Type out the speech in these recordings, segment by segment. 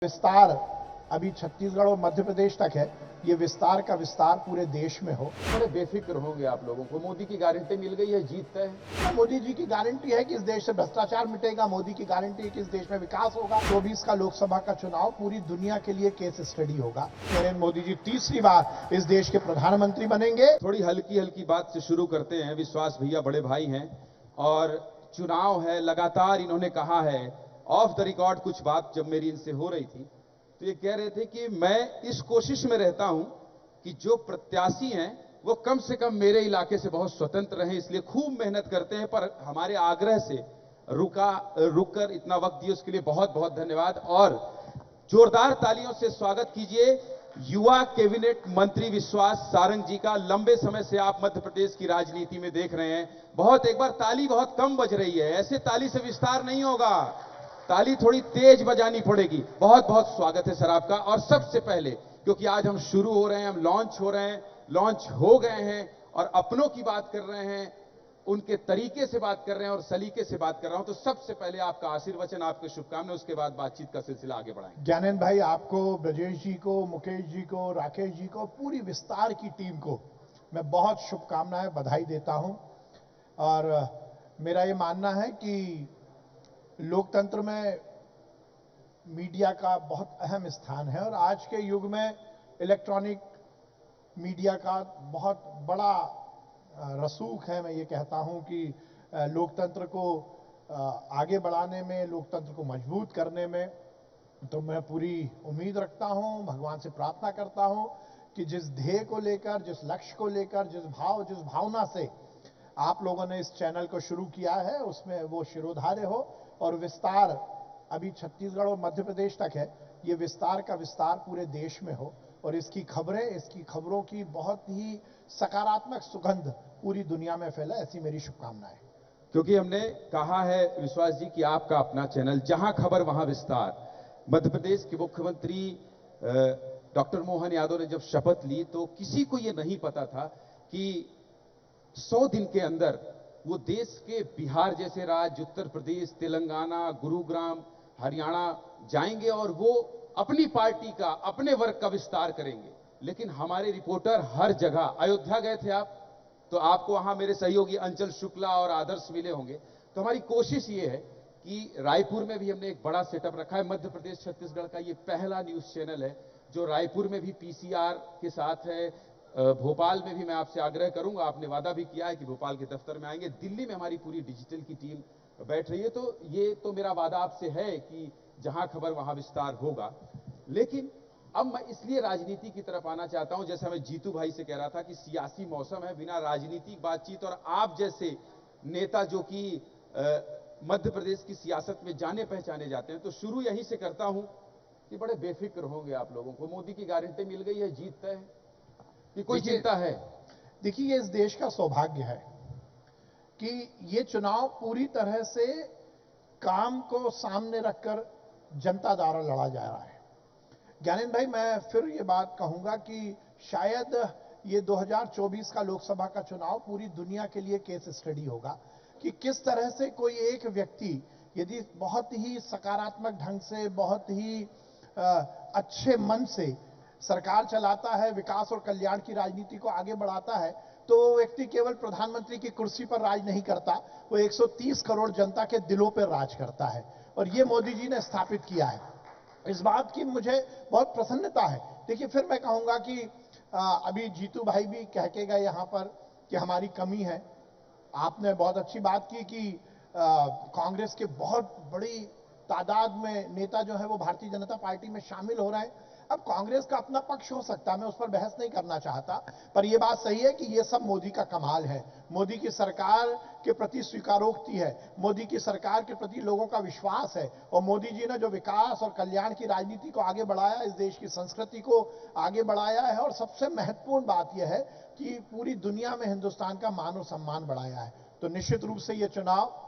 विस्तार अभी छत्तीसगढ़ और मध्य प्रदेश तक है। ये विस्तार का विस्तार पूरे देश में हो। बड़े बेफिक्र होंगे आप लोगों को। मोदी की गारंटी मिल गई है, जीत तय है। मोदी जी की गारंटी है कि इस देश से भ्रष्टाचार मिटेगा। मोदी की गारंटी है कि इस देश में विकास होगा। 24 का लोकसभा का चुनाव पूरी दुनिया के लिए केस स्टडी होगा। नरेंद्र मोदी जी तीसरी बार इस देश के प्रधानमंत्री बनेंगे। थोड़ी हल्की हल्की बात से शुरू करते हैं। विश्वास भैया बड़े भाई हैं और चुनाव है, लगातार इन्होंने कहा है। ऑफ द रिकॉर्ड कुछ बात जब मेरी इनसे हो रही थी तो ये कह रहे थे कि मैं इस कोशिश में रहता हूं कि जो प्रत्याशी हैं वो कम से कम मेरे इलाके से बहुत स्वतंत्र रहें, इसलिए खूब मेहनत करते हैं। पर हमारे आग्रह से रुककर इतना वक्त दिए उसके लिए बहुत बहुत धन्यवाद। और जोरदार तालियों से स्वागत कीजिए युवा कैबिनेट मंत्री विश्वास सारंग जी का। लंबे समय से आप मध्य प्रदेश की राजनीति में देख रहे हैं। बहुत एक बार ताली बहुत कम बज रही है, ऐसे ताली से विस्तार नहीं होगा, ताली थोड़ी तेज बजानी पड़ेगी। बहुत बहुत स्वागत है सर आपका। और सबसे पहले क्योंकि आज हम शुरू हो रहे हैं, हम लॉन्च हो रहे हैं, लॉन्च हो गए हैं और अपनों की बात कर रहे हैं, उनके तरीके से बात कर रहे हैं और सलीके से बात कर रहा हूं, तो सबसे पहले आपका आशीर्वचन, आपके शुभकामनाएं, उसके बाद बातचीत का सिलसिला आगे बढ़ाएंगे। ज्ञानेंद्र भाई, आपको, ब्रजेश जी को, मुकेश जी को, राकेश जी को, पूरी विस्तार की टीम को मैं बहुत शुभकामनाएं, बधाई देता हूं। और मेरा ये मानना है कि लोकतंत्र में मीडिया का बहुत अहम स्थान है और आज के युग में इलेक्ट्रॉनिक मीडिया का बहुत बड़ा रसूख है। मैं ये कहता हूं कि लोकतंत्र को आगे बढ़ाने में, लोकतंत्र को मजबूत करने में, तो मैं पूरी उम्मीद रखता हूं, भगवान से प्रार्थना करता हूं कि जिस ध्येय को लेकर, जिस लक्ष्य को लेकर, जिस भावना से आप लोगों ने इस चैनल को शुरू किया है उसमें वो शिरोधार्य हो। और विस्तार अभी छत्तीसगढ़ और मध्य प्रदेश तक है। ये विस्तार का विस्तार पूरे देश में हो और इसकी खबरों की बहुत ही सकारात्मक सुगंध पूरी दुनिया में फैले, ऐसी मेरी शुभकामनाएं। क्योंकि हमने कहा है विश्वास जी कि आपका अपना चैनल, जहां खबर वहां विस्तार। मध्य प्रदेश के मुख्यमंत्री डॉक्टर मोहन यादव ने जब शपथ ली तो किसी को यह नहीं पता था कि 100 दिन के अंदर वो देश के बिहार जैसे राज्य, उत्तर प्रदेश, तेलंगाना, गुरुग्राम, हरियाणा जाएंगे और वो अपनी पार्टी का, अपने वर्ग का विस्तार करेंगे। लेकिन हमारे रिपोर्टर हर जगह, अयोध्या गए थे आप तो आपको वहां मेरे सहयोगी अंचल शुक्ला और आदर्श मिले होंगे। तो हमारी कोशिश ये है कि रायपुर में भी हमने एक बड़ा सेटअप रखा है। मध्य प्रदेश छत्तीसगढ़ का ये पहला न्यूज चैनल है जो रायपुर में भी पीसीआर के साथ है। भोपाल में भी मैं आपसे आग्रह करूंगा, आपने वादा भी किया है कि भोपाल के दफ्तर में आएंगे। दिल्ली में हमारी पूरी डिजिटल की टीम बैठ रही है। तो ये तो मेरा वादा आपसे है कि जहां खबर वहां विस्तार होगा। लेकिन अब मैं इसलिए राजनीति की तरफ आना चाहता हूं, जैसा मैं जीतू भाई से कह रहा था कि सियासी मौसम है, बिना राजनीतिक बातचीत और आप जैसे नेता जो कि मध्य प्रदेश की सियासत में जाने पहचाने जाते हैं, तो शुरू यहीं से करता हूं कि बड़े बेफिक्र होंगे आप लोगों को। मोदी की गारंटी मिल गई है, जीत तय है कि कोई चिंता है? देखिए, ये इस देश का सौभाग्य है कि ये चुनाव पूरी तरह से काम को सामने रखकर जनता द्वारा लड़ा जा रहा है। ज्ञानेंद्र भाई, मैं फिर ये बात कहूंगा कि शायद ये 2024 का लोकसभा का चुनाव पूरी दुनिया के लिए केस स्टडी होगा कि किस तरह से कोई एक व्यक्ति यदि बहुत ही सकारात्मक ढंग से, बहुत ही अच्छे मन से सरकार चलाता है, विकास और कल्याण की राजनीति को आगे बढ़ाता है, तो वो व्यक्ति केवल प्रधानमंत्री की कुर्सी पर राज नहीं करता, वो 130 करोड़ जनता के दिलों पर राज करता है। और ये मोदी जी ने स्थापित किया है। इस बात की मुझे बहुत प्रसन्नता है। देखिए, फिर मैं कहूंगा कि अभी जीतू भाई भी कह के गए यहां पर कि हमारी कमी है। आपने बहुत अच्छी बात की कि कांग्रेस के बहुत बड़ी तादाद में नेता जो है वो भारतीय जनता पार्टी में शामिल हो रहे हैं। अब कांग्रेस का अपना पक्ष हो सकता है, मैं उस पर बहस नहीं करना चाहता, पर यह बात सही है कि यह सब मोदी का कमाल है। मोदी की सरकार के प्रति स्वीकारोक्ति है, मोदी की सरकार के प्रति लोगों का विश्वास है। और मोदी जी ने जो विकास और कल्याण की राजनीति को आगे बढ़ाया, इस देश की संस्कृति को आगे बढ़ाया है, और सबसे महत्वपूर्ण बात यह है कि पूरी दुनिया में हिंदुस्तान का मान और सम्मान बढ़ाया है। तो निश्चित रूप से यह चुनाव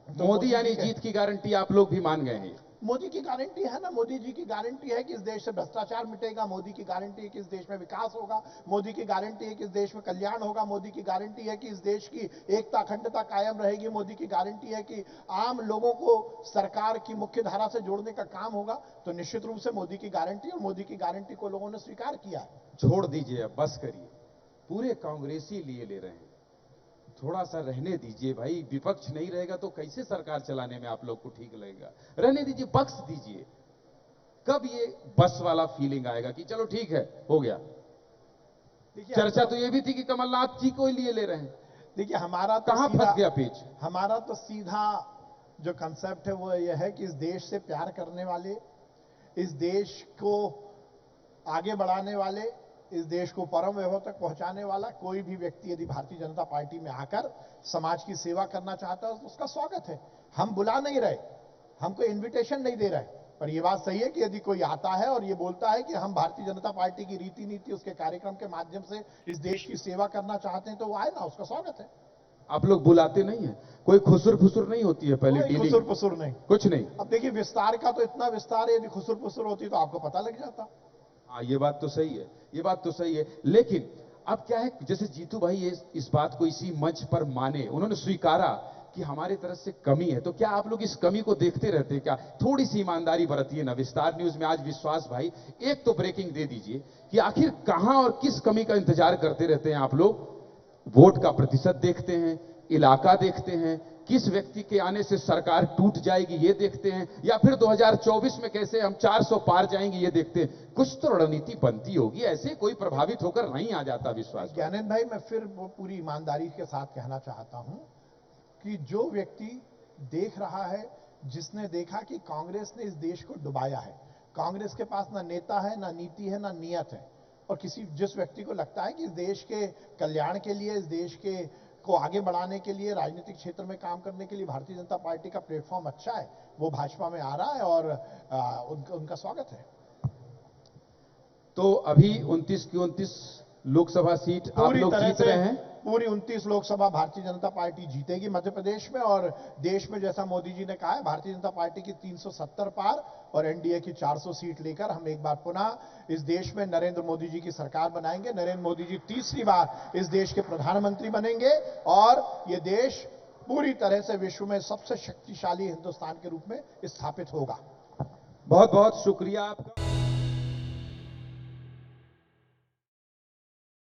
मोदी यानी जीत की गारंटी आप लोग भी मान गए हैं। मोदी की गारंटी है ना, मोदी जी की गारंटी है कि इस देश से भ्रष्टाचार मिटेगा, मोदी की गारंटी है कि इस देश में विकास होगा, मोदी की गारंटी है कि इस देश में कल्याण होगा, मोदी की गारंटी है कि इस देश की एकता अखंडता कायम रहेगी, मोदी की गारंटी है कि आम लोगों को सरकार की मुख्य धारा से जोड़ने का काम होगा। तो निश्चित रूप से मोदी की गारंटी, और मोदी की गारंटी को लोगों ने स्वीकार किया है। छोड़ दीजिए, अब बस करिए, पूरे कांग्रेसी लिए ले रहे हैं, थोड़ा सा रहने दीजिए भाई। विपक्ष नहीं रहेगा तो कैसे सरकार चलाने में आप लोग को ठीक लगेगा? रहने दीजिए, बख्श दीजिए। कब ये बस वाला फीलिंग आएगा कि चलो ठीक है, हो गया? चर्चा तो ये भी थी कि कमलनाथ जी को लिए ले रहे हैं। देखिए, हमारा तो कहां फंस गया पेच? हमारा तो सीधा जो कंसेप्ट है वो यह है कि इस देश से प्यार करने वाले, इस देश को आगे बढ़ाने वाले, इस देश को परम वैभव तक पहुंचाने वाला कोई भी व्यक्ति यदि भारतीय जनता पार्टी में आकर समाज की सेवा करना चाहता है तो उसका स्वागत है। हम बुला नहीं रहे, हमको इनविटेशन नहीं दे रहे, पर यह बात सही है कि यदि कोई आता है और ये बोलता है कि हम भारतीय जनता पार्टी की रीति नीति, उसके कार्यक्रम के माध्यम से इस देश की सेवा करना चाहते हैं तो वो आए ना, उसका स्वागत है। आप लोग बुलाते नहीं है? कोई खुसुर फुसुर नहीं होती है पहले डीलिंग? खुसुर फुसुर नहीं, कुछ नहीं। अब देखिए, विस्तार का तो इतना विस्तार है, यदि खुसुर फुसुर होती तो आपको पता लग जाता। हाँ, ये बात तो सही है, ये बात तो सही है। लेकिन अब क्या है, जैसे जीतू भाई इस बात को इसी मंच पर माने, उन्होंने स्वीकारा कि हमारे तरफ से कमी है, तो क्या आप लोग इस कमी को देखते रहते हैं क्या? थोड़ी सी ईमानदारी बरतिए ना। विस्तार न्यूज में आज विश्वास भाई एक तो ब्रेकिंग दे दीजिए कि आखिर कहां और किस कमी का इंतजार करते रहते हैं आप लोग? वोट का प्रतिशत देखते हैं, इलाका देखते हैं, किस व्यक्ति के आने से सरकार टूट जाएगी ये देखते हैं, या फिर 2024 में कैसे हम 400 पार जाएंगे ये देखते हैं? कुछ तो रणनीति बनती होगी, ऐसे कोई प्रभावित होकर नहीं आ जाता विश्वास। ज्ञानेंद्र भाई, मैं फिर वो पूरी ईमानदारी के साथ कहना चाहता हूं कि जो व्यक्ति देख रहा है, जिसने देखा कि कांग्रेस ने इस देश को डुबाया है, कांग्रेस के पास ना नेता है, ना नीति है, ना नियत है, और जिस व्यक्ति को लगता है कि इस देश के कल्याण के लिए, इस देश के को आगे बढ़ाने के लिए, राजनीतिक क्षेत्र में काम करने के लिए भारतीय जनता पार्टी का प्लेटफॉर्म अच्छा है, वो भाजपा में आ रहा है और उनका स्वागत है। तो अभी 29 की 29 लोकसभा सीट आप लोग जीत रहे हैं? पूरी 29 लोकसभा भारतीय जनता पार्टी जीतेगी मध्य प्रदेश में, और देश में जैसा मोदी जी ने कहा है, भारतीय जनता पार्टी की 370 पार और एनडीए की 400 सीट लेकर हम एक बार पुनः इस देश में नरेंद्र मोदी जी की सरकार बनाएंगे। नरेंद्र मोदी जी तीसरी बार इस देश के प्रधानमंत्री बनेंगे और ये देश पूरी तरह से विश्व में सबसे शक्तिशाली हिंदुस्तान के रूप में स्थापित होगा। बहुत बहुत शुक्रिया आपका।